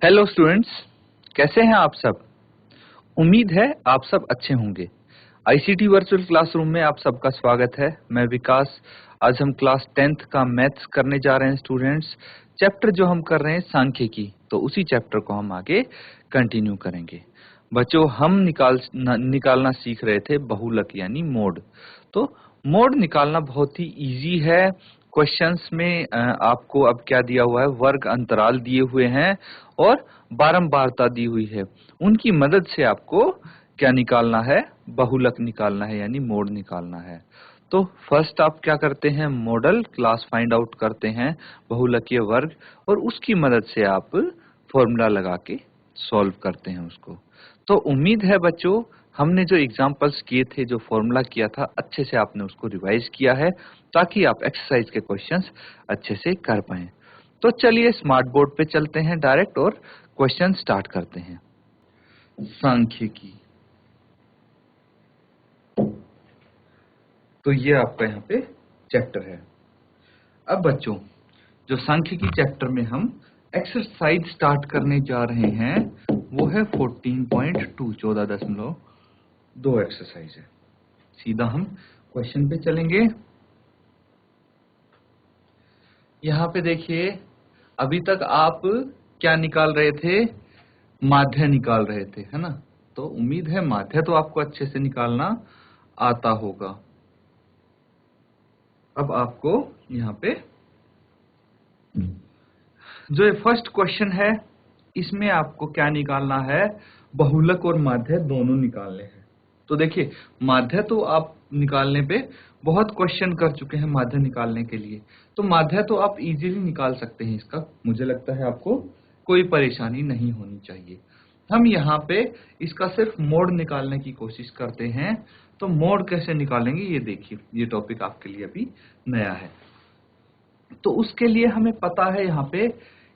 Hello students, कैसे हैं आप सब। उम्मीद है आप सब अच्छे होंगे। आईसीटी वर्चुअल क्लासरूम में आप सबका स्वागत है। मैं विकास। आज हम क्लास 10th का मैथ्स करने जा रहे हैं स्टूडेंट्स। चैप्टर जो हम कर रहे हैं सांख्यिकी, तो उसी चैप्टर को हम आगे कंटिन्यू करेंगे। बच्चों, हम निकालना सीख रहे थे बहुलक यानी मोड। तो मोड निकालना बहुत ही इजी है। क्वेश्चंस में आपको अब क्या दिया हुआ है, वर्ग अंतराल दिए हुए हैं और बारंबारता दी हुई है। उनकी मदद से आपको क्या निकालना है, बहुलक निकालना है यानी मोड निकालना है। तो फर्स्ट आप क्या करते हैं, मॉडल क्लास फाइंड आउट करते हैं बहुलकीय वर्ग, और उसकी मदद से आप फॉर्मूला लगा के सॉल्व करते हैं उसको। तो उम्मीद है बच्चों, हमने जो एग्जांपल्स किए थे, जो फॉर्मूला किया था, अच्छे से आपने उसको रिवाइज किया है ताकि आप एक्सरसाइज के क्वेश्चंस अच्छे से कर पाएं। तो चलिए स्मार्ट बोर्ड पे चलते हैं डायरेक्ट और क्वेश्चन स्टार्ट करते हैं। सांख्यिकी, तो ये आपका यहाँ पे चैप्टर है। अब बच्चों, जो सांख्यिकी चैप्टर में हम एक्सरसाइज स्टार्ट करने जा रहे हैं वो है 14.2, 14.2 एक्सरसाइज है। सीधा हम क्वेश्चन पे चलेंगे। यहाँ पे देखिए, अभी तक आप क्या निकाल रहे थे, माध्य निकाल रहे थे, है ना। तो उम्मीद है माध्य तो आपको अच्छे से निकालना आता होगा। अब आपको यहाँ पे जो ये फर्स्ट क्वेश्चन है, इसमें आपको क्या निकालना है, बहुलक और माध्य दोनों निकालने हैं। तो देखिए, माध्य तो आप निकालने पे बहुत क्वेश्चन कर चुके हैं माध्य निकालने के लिए, तो माध्य तो आप इजीली निकाल सकते हैं इसका। मुझे लगता है आपको कोई परेशानी नहीं होनी चाहिए। हम यहाँ पे इसका सिर्फ मोड निकालने की कोशिश करते हैं। तो मोड कैसे निकालेंगे ये देखिए, ये टॉपिक आपके लिए अभी नया है। तो उसके लिए हमें पता है यहाँ पे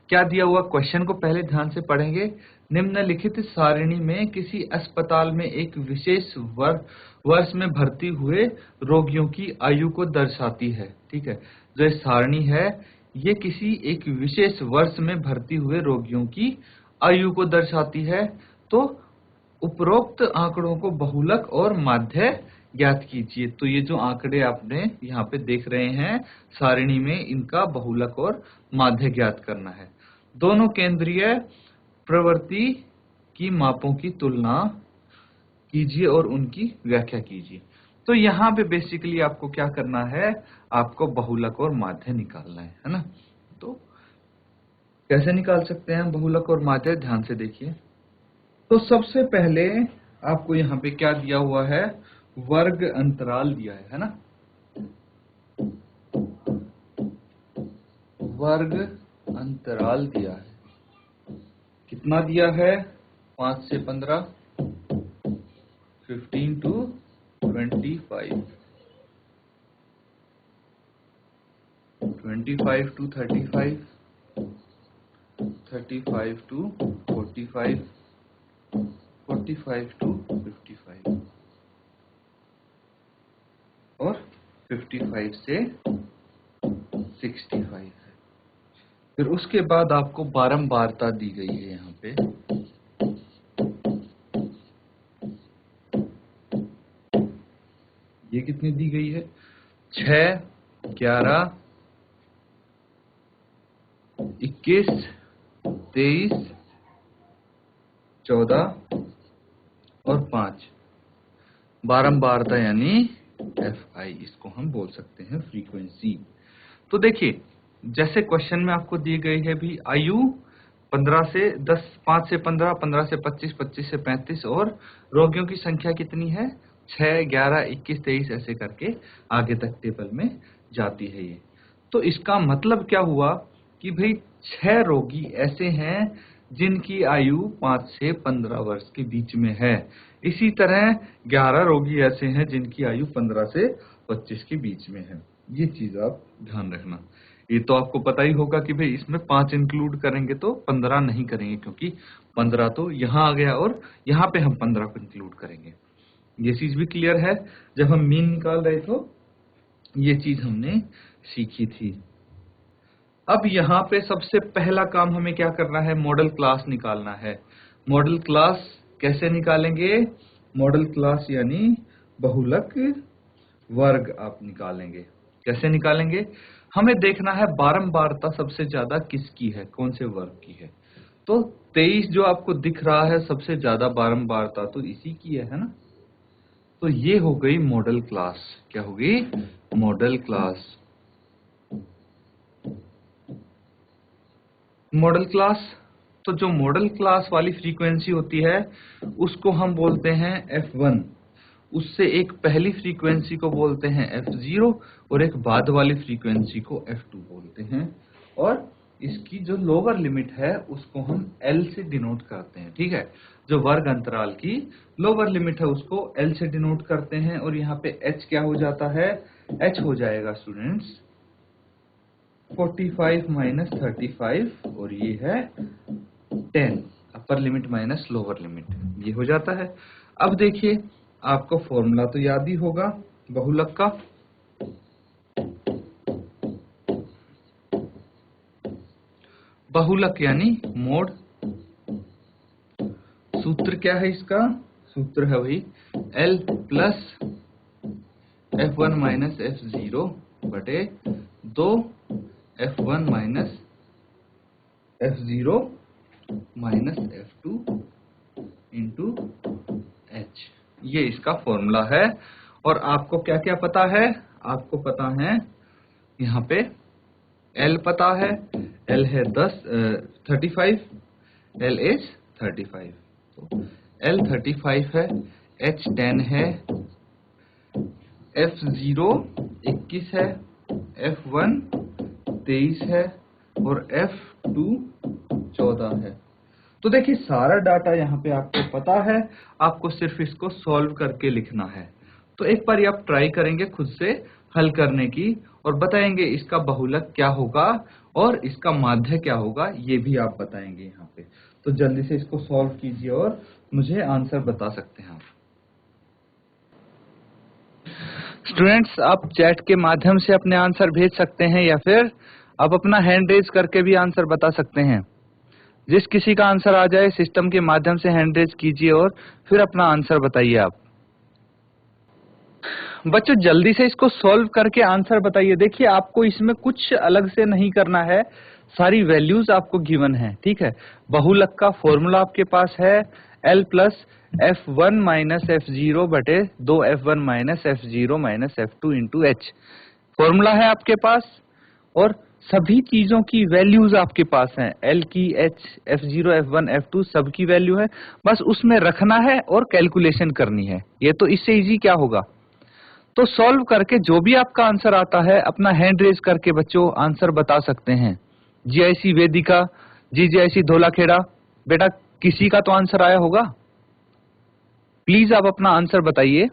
क्या दिया हुआ, क्वेश्चन को पहले ध्यान से पढ़ेंगे। निम्नलिखित सारणी में किसी अस्पताल में एक विशेष वर्ष में भर्ती हुए रोगियों की आयु को दर्शाती है। ठीक है, जो सारणी है ये किसी एक विशेष वर्ष में भर्ती हुए रोगियों की आयु को दर्शाती है। तो उपरोक्त आंकड़ों को बहुलक और माध्य ज्ञात कीजिए। तो ये जो आंकड़े आपने यहाँ पे देख रहे हैं सारणी में, इनका बहुलक और माध्य ज्ञात करना है। दोनों केंद्रीय प्रवृत्ति की मापों की तुलना कीजिए और उनकी व्याख्या कीजिए। तो यहाँ पे बेसिकली आपको क्या करना है, आपको बहुलक और माध्य निकालना है ना। तो कैसे निकाल सकते हैं बहुलक और माध्य, ध्यान से देखिए। तो सबसे पहले आपको यहाँ पे क्या दिया हुआ है, वर्ग अंतराल दिया है ना। वर्ग अंतराल दिया है, कितना दिया है, 5 से 15, 15 to 25, 25 to 35, 35 to 45, 45 to 55 और 55 से 65 है। फिर उसके बाद आपको बारंबारता दी गई है यहाँ पे। ये कितनी दी गई है, 6, 11, 21, 23, 14 और 5। बारंबारता यानी FI, इसको हम बोल सकते हैं फ्रीक्वेंसी। तो देखिए, जैसे क्वेश्चन में आपको दी गई है भी, आयु 15 से 10, 5 से 15, 15 से 25, 25 से 35, और रोगियों की संख्या कितनी है, 6, 11, 21, 23, ऐसे करके आगे तक टेबल में जाती है ये। तो इसका मतलब क्या हुआ कि भाई 6 रोगी ऐसे हैं जिनकी आयु 5 से 15 वर्ष के बीच में है। इसी तरह 11 रोगी ऐसे हैं जिनकी आयु 15 से 25 के बीच में है। ये चीज आप ध्यान रखना। ये तो आपको पता ही होगा कि भाई इसमें 5 इंक्लूड करेंगे तो 15 नहीं करेंगे, क्योंकि 15 तो यहाँ आ गया और यहाँ पे हम 15 को इंक्लूड करेंगे। ये चीज भी क्लियर है। जब हम मीन निकाल रहे थे ये चीज हमने सीखी थी। अब यहाँ पे सबसे पहला काम हमें क्या करना है, मॉडल क्लास निकालना है। मॉडल क्लास कैसे निकालेंगे, मॉडल क्लास यानी बहुलक वर्ग आप निकालेंगे। कैसे निकालेंगे, हमें देखना है बारंबारता सबसे ज्यादा किसकी है, कौन से वर्ग की है। तो 23 जो आपको दिख रहा है सबसे ज्यादा बारंबारता तो इसी की है ना। तो ये हो गई मॉडल क्लास। क्या होगी, मॉडल क्लास। मॉडल क्लास, तो जो मॉडल क्लास वाली फ्रीक्वेंसी होती है उसको हम बोलते हैं F1, उससे एक पहली फ्रीक्वेंसी को बोलते हैं F0 और एक बाद वाली फ्रीक्वेंसी को F2 बोलते हैं। और इसकी जो लोअर लिमिट है उसको हम L से डिनोट करते हैं, ठीक है। जो वर्ग अंतराल की लोअर लिमिट है उसको L से डिनोट करते हैं। और यहाँ पे H क्या हो जाता है, H हो जाएगा स्टूडेंट्स 45 माइनस 35 और ये है 10, upper limit minus lower limit, ये हो जाता है। अब देखिए आपको फॉर्मूला तो याद ही होगा बहुलक का। बहुलक यानी मोड, सूत्र क्या है इसका, सूत्र है वही L plus F1 minus F0 बटे 2 F1 minus F0 minus F2 into H, ये इसका फॉर्मूला है। और आपको क्या क्या पता है, आपको पता है यहाँ पे L पता है, L है 35, L इज 35, तो L 35 है, H 10 है, F0 21 है, F1 23 है और F2 14 है। तो देखिए सारा डाटा यहाँ पे आपको पता है, आपको सिर्फ इसको सॉल्व करके लिखना है। तो एक बार आप ट्राई करेंगे खुद से हल करने की और बताएंगे इसका बहुलक क्या होगा और इसका माध्य क्या होगा, ये भी आप बताएंगे यहाँ पे। तो जल्दी से इसको सॉल्व कीजिए और मुझे आंसर बता सकते हैं आप। स्टूडेंट्स आप चैट के माध्यम से अपने आंसर भेज सकते हैं या फिर आप अपना हैंड रेज करके भी आंसर बता सकते हैं। जिस किसी का आंसर आ जाए सिस्टम के माध्यम से हैंड रेज कीजिए और फिर अपना आंसर बताइए आप। बच्चों जल्दी से इसको सॉल्व करके आंसर बताइए। देखिए आपको इसमें कुछ अलग से नहीं करना है, सारी वैल्यूज आपको गिवन है, ठीक है। बहुलक का फॉर्मूला आपके पास है L plus F1 minus F0 बटे 2 F1 minus F0 minus F2 into H, formula है आपके पास। और सभी चीजों की वैल्यूज आपके पास हैं, L की, H, F0, F1, F2 सबकी वैल्यू है, बस उसमें रखना है और कैलकुलेशन करनी है। ये तो इससे इजी क्या होगा। तो सॉल्व करके जो भी आपका आंसर आता है अपना हैंड रेज करके बच्चों आंसर बता सकते हैं। GIC वेदिका, GIC धोलाखेड़ा, बेटा किसी का तो आंसर आया होगा, प्लीज आप अपना आंसर बताइए।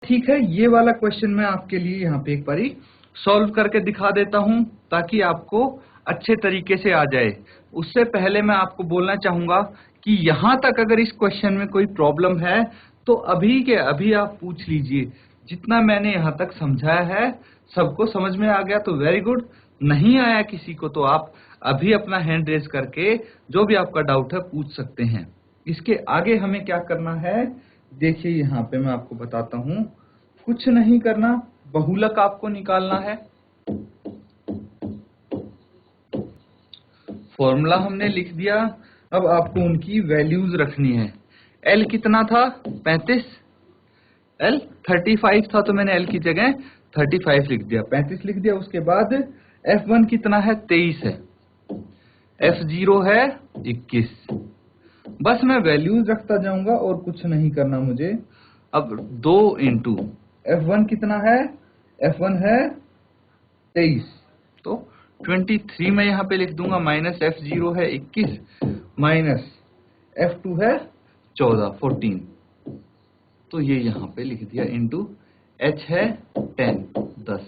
ठीक है, ये वाला क्वेश्चन मैं आपके लिए यहाँ पे एक बारी सॉल्व करके दिखा देता हूँ ताकि आपको अच्छे तरीके से आ जाए। उससे पहले मैं आपको बोलना चाहूंगा कि यहाँ तक अगर इस क्वेश्चन में कोई प्रॉब्लम है तो अभी के अभी आप पूछ लीजिए। जितना मैंने यहाँ तक समझाया है सबको समझ में आ गया तो वेरी गुड, नहीं आया किसी को तो आप अभी अपना हैंड रेज करके जो भी आपका डाउट है पूछ सकते हैं। इसके आगे हमें क्या करना है, देखिए यहाँ पे मैं आपको बताता हूँ, कुछ नहीं करना, बहुलक आपको निकालना है। फॉर्मूला हमने लिख दिया, अब आपको उनकी वैल्यूज रखनी है। L कितना था 35, L 35 था तो मैंने L की जगह 35 लिख दिया, 35 लिख दिया। उसके बाद F1 कितना है 23 है, F0 है 21, बस मैं वैल्यूज रखता जाऊंगा और कुछ नहीं करना मुझे। अब 2 इंटू F1 कितना है, F1 है 23 तो 23 मैं यहाँ पे लिख दूंगा, माइनस F0 है 21 माइनस F2 है 14, तो ये यहाँ पे लिख दिया इंटू H है 10।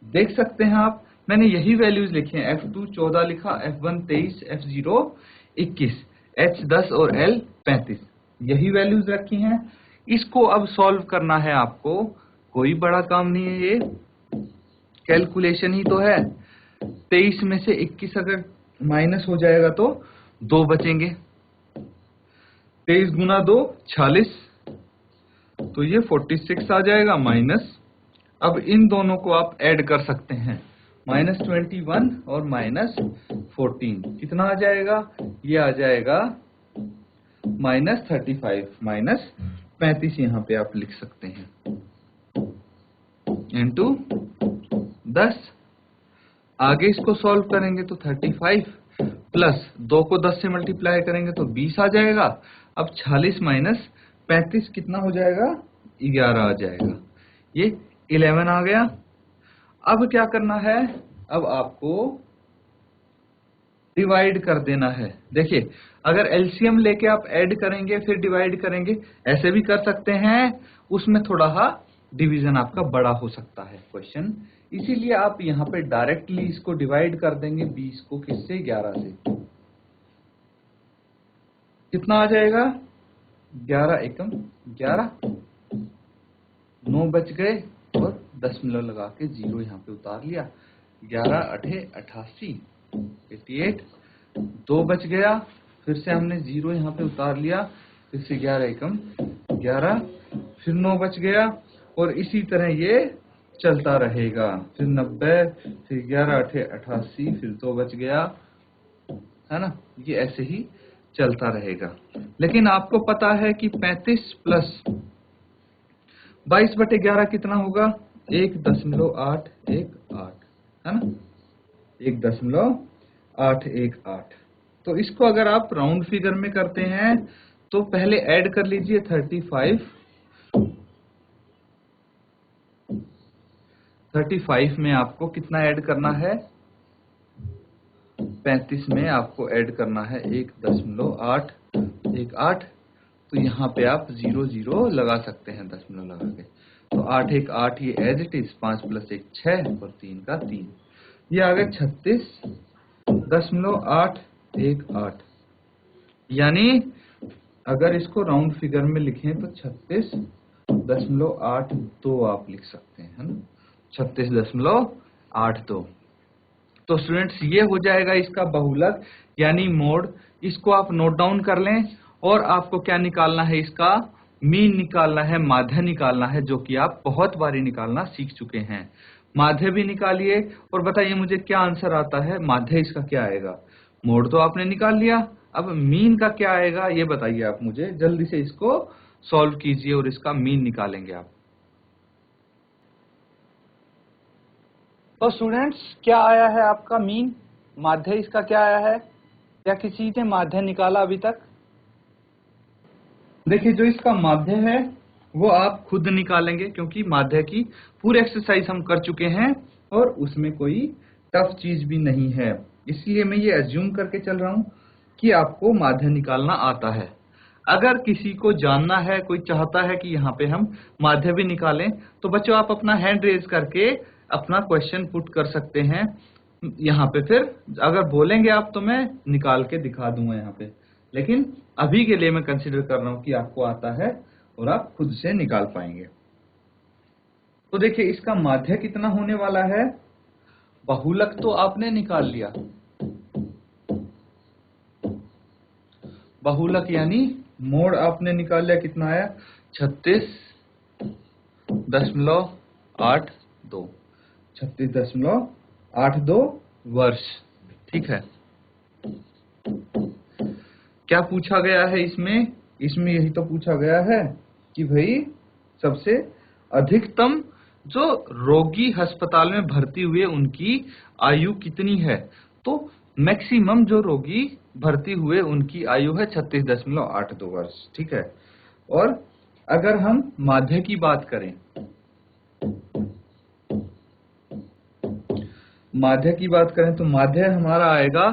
देख सकते हैं आप मैंने यही वैल्यूज लिखी हैं, F2 14 लिखा, F1 23, F0 21, H 10 और L 35, यही वैल्यूज रखी हैं। इसको अब सॉल्व करना है आपको, कोई बड़ा काम नहीं है, ये कैलकुलेशन ही तो है। 23 में से 21 अगर माइनस हो जाएगा तो 2 बचेंगे। 23 गुना 2 46, तो ये 46 आ जाएगा माइनस। अब इन दोनों को आप ऐड कर सकते हैं, -21 और -14 कितना आ जाएगा? ये आ जाएगा -35, -35 यहाँ पे आप लिख सकते हैं, इंटू 10। आगे इसको सॉल्व करेंगे तो 35 प्लस 2 को 10 से मल्टीप्लाई करेंगे तो 20 आ जाएगा। अब 46 माइनस 35 कितना हो जाएगा? 11 आ जाएगा। ये 11 आ गया। अब क्या करना है? अब आपको डिवाइड कर देना है। देखिए, अगर एलसीएम लेके आप ऐड करेंगे फिर डिवाइड करेंगे, ऐसे भी कर सकते हैं, उसमें थोड़ा डिवीजन आपका बड़ा हो सकता है क्वेश्चन, इसीलिए आप यहाँ पे डायरेक्टली इसको डिवाइड कर देंगे 20 को किससे? 11 से। कितना आ जाएगा? 11 एकम 11, 9 बच गए और दशमलव लगा के 0 यहाँ पे उतार लिया। 11 8 88, 88, 2 बच गया, फिर से हमने 0 यहाँ पे उतार लिया, फिर से 11 एकम 11, फिर 9 बच गया, और इसी तरह ये चलता रहेगा। फिर 90, फिर 11 8 88, फिर 2 बच गया, है ना? ये ऐसे ही चलता रहेगा। लेकिन आपको पता है कि 35 प्लस 22/11 कितना होगा? 1.818, है ना? 1.818। तो इसको अगर आप राउंड फिगर में करते हैं तो पहले ऐड कर लीजिए 35 में आपको कितना ऐड करना है? 35 में आपको ऐड करना है 1.818। तो यहाँ पे आप 0 0 लगा सकते हैं, दशमलव लगा के। तो 8 1 8, ये एज इट इज, 5 + 1 6 और 3 का 3, ये आ गया 36.818। यानी अगर इसको राउंड फिगर में लिखें तो 36.82 आप लिख सकते हैं, है ना? 36.82। तो स्टूडेंट्स, ये हो जाएगा इसका बहुलक यानी मोड। इसको आप नोट डाउन कर लें। और आपको क्या निकालना है? इसका मीन निकालना है, माध्य निकालना है, जो कि आप बहुत बारी निकालना सीख चुके हैं। माध्य भी निकालिए और बताइए मुझे क्या आंसर आता है। माध्य इसका क्या आएगा? मोड तो आपने निकाल लिया, अब मीन का क्या आएगा ये बताइए आप मुझे। जल्दी से इसको सॉल्व कीजिए और इसका मीन निकालेंगे आप। तो स्टूडेंट्स, क्या आया है आपका मीन? माध्य इसका क्या आया है? क्या किसी ने माध्य निकाला अभी तक? देखिए, जो इसका माध्य है वो आप खुद निकालेंगे, क्योंकि माध्य की पूरी एक्सरसाइज हम कर चुके हैं और उसमें कोई टफ चीज भी नहीं है। इसलिए मैं ये अज्यूम करके चल रहा हूं कि आपको माध्य निकालना आता है। अगर किसी को जानना है, कोई चाहता है कि यहाँ पे हम माध्य भी निकालें, तो बच्चों आप अपना हैंड रेज करके अपना क्वेश्चन पुट कर सकते हैं यहाँ पे। फिर अगर बोलेंगे आप तो मैं निकाल के दिखा दूंगा यहाँ पे, लेकिन अभी के लिए मैं कंसीडर कर रहा हूँ कि आपको आता है और आप खुद से निकाल पाएंगे। तो देखिए, इसका माध्य कितना होने वाला है? बहुलक तो आपने निकाल लिया, बहुलक यानी मोड आपने निकाल लिया। कितना आया? 36.82, 36.82 वर्ष। ठीक है। क्या पूछा गया है इसमें? इसमें यही तो पूछा गया है कि भाई सबसे अधिकतम जो रोगी अस्पताल में भर्ती हुए उनकी आयु कितनी है। तो मैक्सिमम जो रोगी भर्ती हुए उनकी आयु है 36.82 वर्ष। ठीक है। और अगर हम माध्य की बात करें, तो माध्य हमारा आएगा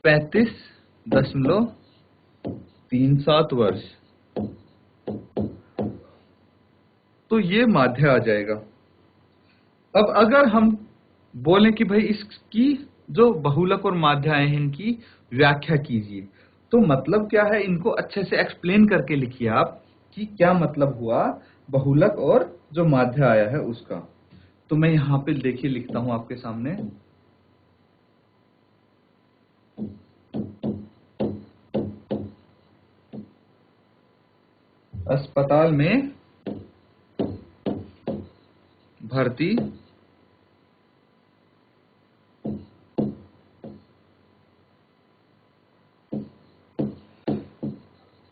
35.37 वर्ष। तो ये माध्य आ जाएगा। अब अगर हम बोलें कि भाई इसकी जो बहुलक और माध्य आए हैं इनकी व्याख्या कीजिए, तो मतलब क्या है, इनको अच्छे से एक्सप्लेन करके लिखिए आप कि क्या मतलब हुआ बहुलक और जो माध्य आया है उसका। तो मैं यहाँ पे देखिए लिखता हूं आपके सामने। अस्पताल में भर्ती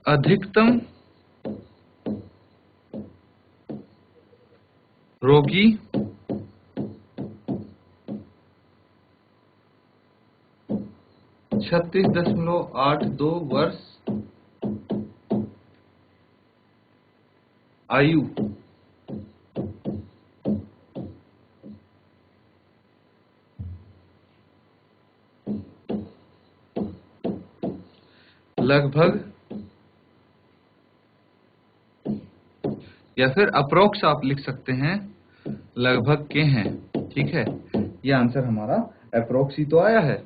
अधिकतम रोगी 36.82 वर्ष आयु लगभग या फिर अप्रोक्स आप लिख सकते हैं लगभग के हैं। ठीक है, ये आंसर हमारा अप्रोक्स ही तो आया है।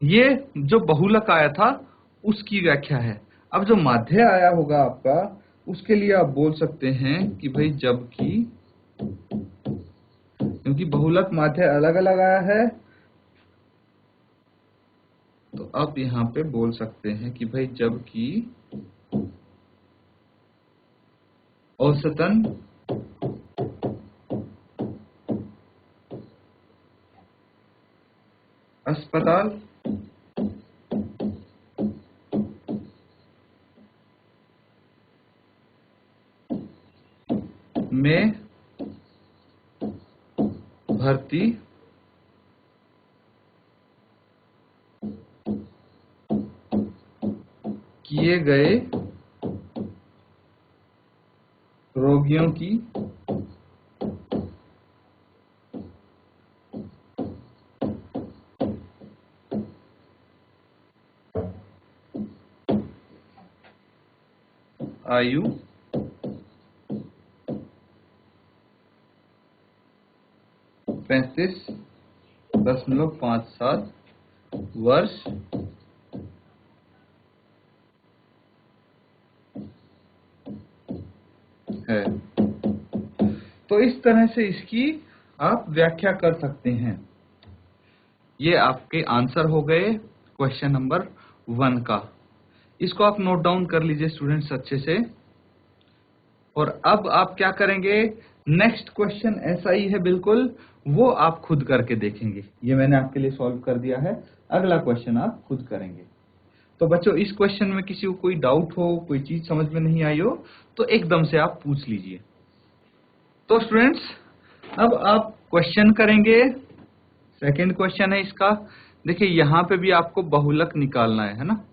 ये जो बहुलक आया था उसकी व्याख्या है। अब जो माध्य आया होगा आपका, उसके लिए आप बोल सकते हैं कि भाई जबकि, क्योंकि बहुलक माध्य अलग अलग आया है, तो आप यहां पे बोल सकते हैं कि भाई जबकि औसतन अस्पताल में भर्ती किए गए रोगियों की आयु 35.57 वर्ष है। तो इस तरह से इसकी आप व्याख्या कर सकते हैं। ये आपके आंसर हो गए क्वेश्चन नंबर 1 का। इसको आप नोट डाउन कर लीजिए स्टूडेंट्स अच्छे से। और अब आप क्या करेंगे, नेक्स्ट क्वेश्चन ऐसा ही है बिल्कुल, वो आप खुद करके देखेंगे। ये मैंने आपके लिए सॉल्व कर दिया है, अगला क्वेश्चन आप खुद करेंगे। तो बच्चों, इस क्वेश्चन में किसी को कोई डाउट हो, कोई चीज समझ में नहीं आई हो, तो एकदम से आप पूछ लीजिए। तो स्टूडेंट्स, अब आप क्वेश्चन करेंगे। सेकंड क्वेश्चन है इसका। देखिए, यहां पे भी आपको बहुलक निकालना है ना।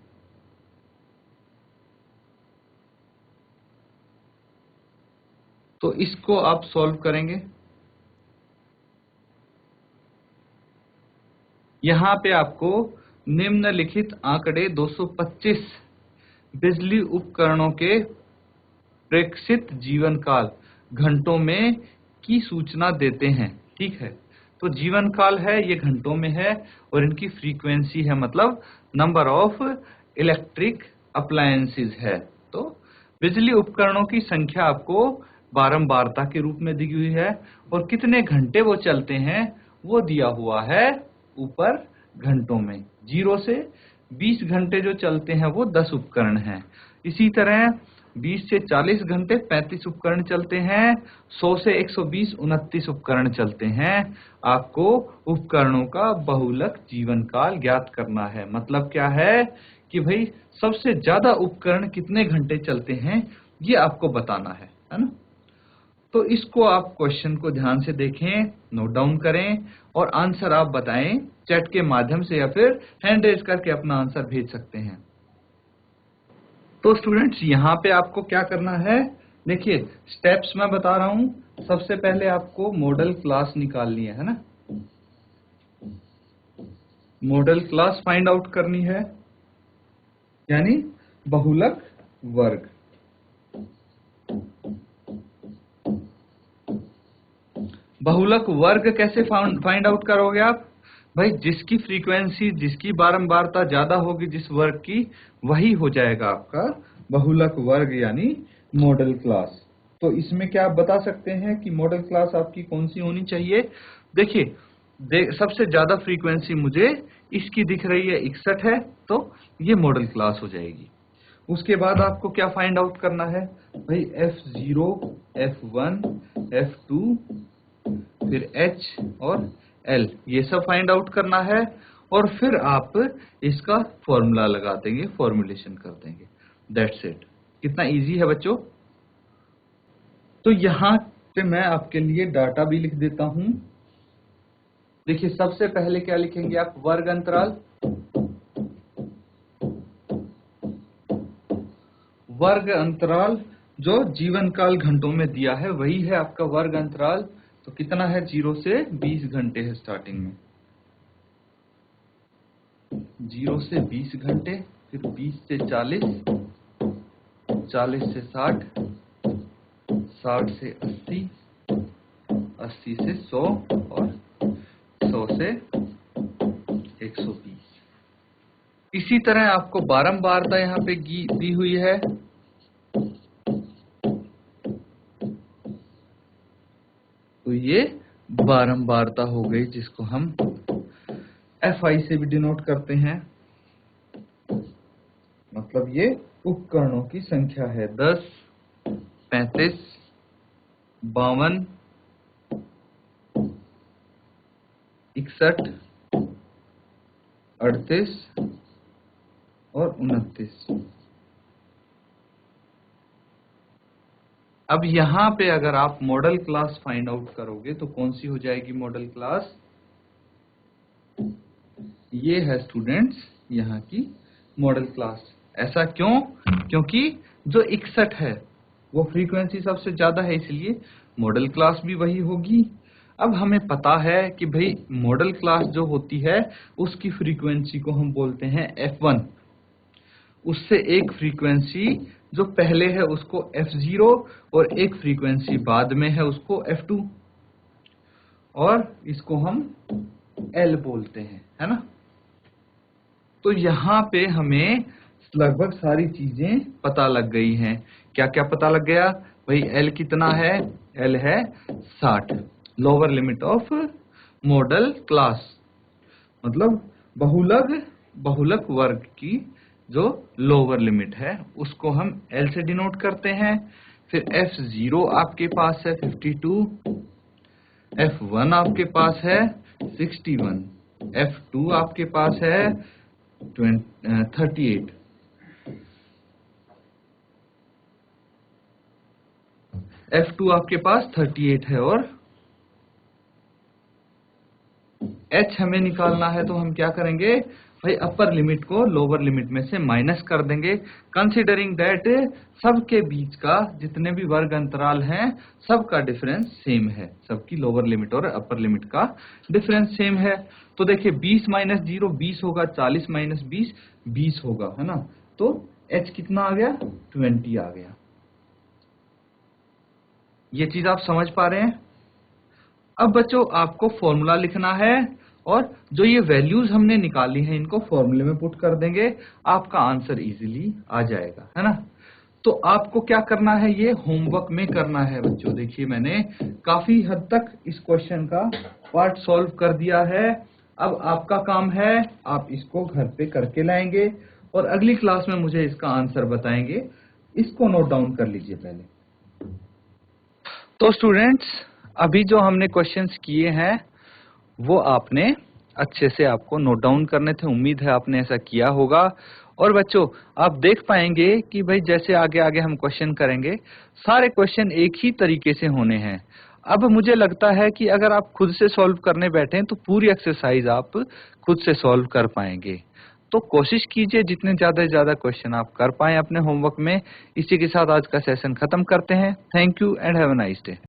तो इसको आप सॉल्व करेंगे। यहां पे आपको निम्नलिखित आंकड़े 225 बिजली उपकरणों के प्रेक्षित जीवन काल घंटों में की सूचना देते हैं। ठीक है, तो जीवन काल है ये घंटों में है, और इनकी फ्रीक्वेंसी है, मतलब नंबर ऑफ इलेक्ट्रिक अप्लायंसेस है। तो बिजली उपकरणों की संख्या आपको बारंबारता के रूप में दी हुई है, और कितने घंटे वो चलते हैं वो दिया हुआ है ऊपर घंटों में। 0 से 20 घंटे जो चलते हैं वो 10 उपकरण हैं। इसी तरह 20 से 40 घंटे 35 उपकरण चलते हैं। 100 से 120 29 उपकरण चलते हैं। आपको उपकरणों का बहुलक जीवन काल ज्ञात करना है। मतलब क्या है कि भाई सबसे ज्यादा उपकरण कितने घंटे चलते हैं ये आपको बताना है ना। तो इसको आप क्वेश्चन को ध्यान से देखें, नोट डाउन करें, और आंसर आप बताएं चैट के माध्यम से, या फिर हैंड रेज करके अपना आंसर भेज सकते हैं। तो स्टूडेंट्स, यहाँ पे आपको क्या करना है, देखिए स्टेप्स मैं बता रहा हूं। सबसे पहले आपको मॉडल क्लास निकालनी है ना। मॉडल क्लास फाइंड आउट करनी है, यानी बहुलक वर्ग। बहुलक वर्ग कैसे फाइंड आउट करोगे आप? भाई जिसकी फ्रीक्वेंसी, जिसकी बारंबारता ज्यादा होगी जिस वर्ग की, वही हो जाएगा आपका बहुलक वर्ग यानी मॉडल क्लास। तो इसमें क्या आप बता सकते हैं कि मॉडल क्लास आपकी कौन सी होनी चाहिए? देखिए, सबसे ज्यादा फ्रीक्वेंसी मुझे इसकी दिख रही है, 61 है, तो ये मॉडल क्लास हो जाएगी। उसके बाद आपको क्या फाइंड आउट करना है भाई, F0, F1, F2, फिर H और L, ये सब फाइंड आउट करना है। और फिर आप इसका फॉर्मूला लगा देंगे, फॉर्मुलेशन कर देंगे, दैट्स इट। कितना इजी है बच्चों। तो यहां पे मैं आपके लिए डाटा भी लिख देता हूं। देखिए सबसे पहले क्या लिखेंगे आप, वर्ग अंतराल। वर्ग अंतराल जो जीवन काल घंटों में दिया है वही है आपका वर्ग अंतराल। तो कितना है, 0 से 20 घंटे है स्टार्टिंग में, 0 से 20 घंटे, फिर 20 से 40, 40 से 60, 60 से 80, 80 से 100 और 100 से 120। इसी तरह आपको बारंबारता यहाँ पे दी हुई है। तो ये बारंबारता हो गई, जिसको हम FI से भी डिनोट करते हैं। मतलब ये उपकरणों की संख्या है, 10, 35, 52, 61, 38 और 29। अब यहां पे अगर आप मॉडल क्लास फाइंड आउट करोगे तो कौन सी हो जाएगी मॉडल क्लास, ये है स्टूडेंट्स यहाँ की मॉडल क्लास। ऐसा क्यों, क्योंकि जो 61 है वो फ्रीक्वेंसी सबसे ज्यादा है, इसलिए मॉडल क्लास भी वही होगी। अब हमें पता है कि भाई मॉडल क्लास जो होती है उसकी फ्रीक्वेंसी को हम बोलते हैं F1। उससे एक फ्रीक्वेंसी जो पहले है उसको F0 और एक फ्रीक्वेंसी बाद में है उसको F2, और इसको हम L बोलते हैं, है ना। तो यहाँ पे हमें लगभग सारी चीजें पता लग गई हैं। क्या क्या पता लग गया भाई, L कितना है, L है 60, lower limit of model class, मतलब बहुलक वर्ग की जो लोअर लिमिट है उसको हम L से डिनोट करते हैं। फिर F0 आपके पास है 52, F1 आपके पास है 61, F2 आपके पास है 38, F2 आपके पास 38 है, और H हमें निकालना है। तो हम क्या करेंगे भाई, अपर लिमिट को लोअर लिमिट में से माइनस कर देंगे, कंसीडरिंग दैट सबके बीच का जितने भी वर्ग अंतराल हैं सबका डिफरेंस सेम है, सबकी लोअर लिमिट और अपर लिमिट का डिफरेंस सेम है। तो देखिए 20 माइनस 0 20 होगा, 40 माइनस 20 20 होगा, है ना। तो H कितना आ गया, 20 आ गया। ये चीज आप समझ पा रहे हैं। अब बच्चों आपको फॉर्मूला लिखना है, और जो ये वैल्यूज हमने निकाली हैं इनको फॉर्मूले में पुट कर देंगे, आपका आंसर इजीली आ जाएगा, है ना। तो आपको क्या करना है, ये होमवर्क में करना है बच्चों। देखिए मैंने काफी हद तक इस क्वेश्चन का पार्ट सॉल्व कर दिया है। अब आपका काम है आप इसको घर पे करके लाएंगे और अगली क्लास में मुझे इसका आंसर बताएंगे। इसको नोट डाउन कर लीजिए पहले। तो स्टूडेंट्स अभी जो हमने क्वेश्चंस किए हैं वो आपने अच्छे से आपको नोट डाउन करने थे, उम्मीद है आपने ऐसा किया होगा। और बच्चों आप देख पाएंगे कि भाई जैसे आगे आगे हम क्वेश्चन करेंगे सारे क्वेश्चन एक ही तरीके से होने हैं। अब मुझे लगता है कि अगर आप खुद से सॉल्व करने बैठे तो पूरी एक्सरसाइज आप खुद से सॉल्व कर पाएंगे। तो कोशिश कीजिए जितने ज्यादा से ज्यादा क्वेश्चन आप कर पाएं अपने होमवर्क में। इसी के साथ आज का सेशन खत्म करते हैं। Thank you and have a nice day.